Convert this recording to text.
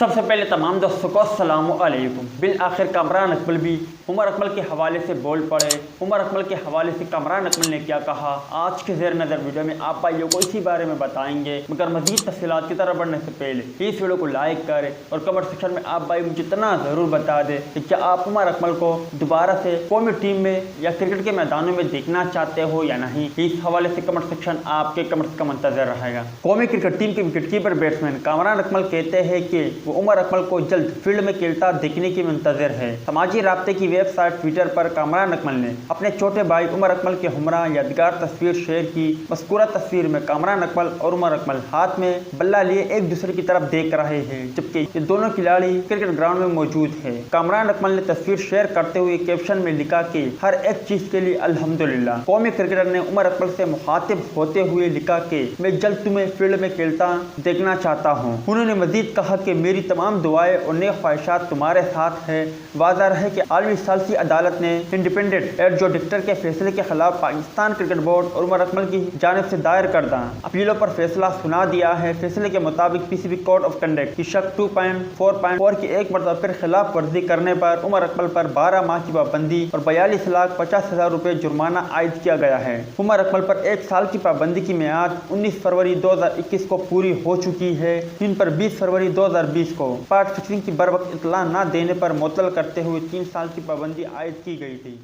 سب سے پہلے تمام دوستوں کو السلام علیکم۔ بالآخر کامران اکمل بھی عمر اکمل کے حوالے سے بول پڑے۔ عمر اکمل کے حوالے سے کامران اکمل نے کیا کہا، آج کے زیر نظر ویڈیو میں آپ بھائیوں کو اسی بارے میں بتائیں گے، مگر مزید تفصیلات کی طرف بڑھنے سے پہلے اس ویڈیو کو لائک کریں اور کمنٹ سیکشن میں آپ بھائی مجھے اتنا ضرور بتا دیں کہ کیا آپ عمر اکمل کو دوبارہ سے قومی ٹیم میں یا کرکٹ کے میدانوں میں دیکھنا چاہتے ہو یا نہیں۔ اس حوالے سے کمنٹ سیکشن آپ کے کمنٹس کا منتظر رہے گا۔ قومی کرکٹ ٹیم کے وکٹ کیپر بیٹسمین کامران اکمل کہتے ہیں کہ وہ عمر اکمل کو جلد فیلڈ میں کھیلتا دیکھنے کی منتظر ہے۔ سماجی رابطے کی ویب سائٹ ٹویٹر پر کامران اکمل نے اپنے چھوٹے بھائی عمر اکمل کے ہمراہ یادگار تصویر شیئر کی۔ مذکورہ تصویر میں کامران اکمل اور عمر اکمل ہاتھ میں بلہ لیے ایک دوسرے کی طرف دیکھ رہے ہیں، جبکہ یہ دونوں کھلاڑی کرکٹ گراؤنڈ میں موجود ہیں۔ کامران اکمل نے تصویر شیئر کرتے ہوئے کیپشن میں لکھا کہ ہر ایک چیز کے لیے الحمدللہ۔ قومی کرکٹر نے عمر اکمل سے مخاطب ہوتے ہوئے لکھا کہ میں جلد تمہیں فیلڈ میں کھیلتا دیکھنا چاہتا ہوں۔ انہوں نے مزید کہا کہ میری تمام دعائیں اور نیک خواہشات تمہارے ساتھ ہیں۔ واضح رہے کہ عالمی ثالثی عدالت نے انڈیپینڈنٹ ایڈجوڈیکٹر کے فیصلے کے خلاف پاکستان کرکٹ بورڈ اور عمر اکمل کی جانب سے دائر کردہ اپیلوں پر فیصلہ سنا دیا ہے۔ فیصلے کے مطابق P C B code of conduct کی شق 2.4.4 کی ایک مرتبہ پھر خلاف ورزی کرنے پر عمر اکمل پر 12 ماہ کی پابندی اور 42,50,000 روپے جرمانہ عائد کیا گیا ہے۔ عمر اکمل پر 1 سال کی پابندی کی میعاد 19 فروری 2021 کو پوری ہو چکی ہے، جن پر 20 فروری 2020 کو اسپاٹ فکسنگ کی بروقت اطلاع نہ دینے پر معطل کرتے ہوئے 3 سال کی پابندی عائد کی گئی تھی۔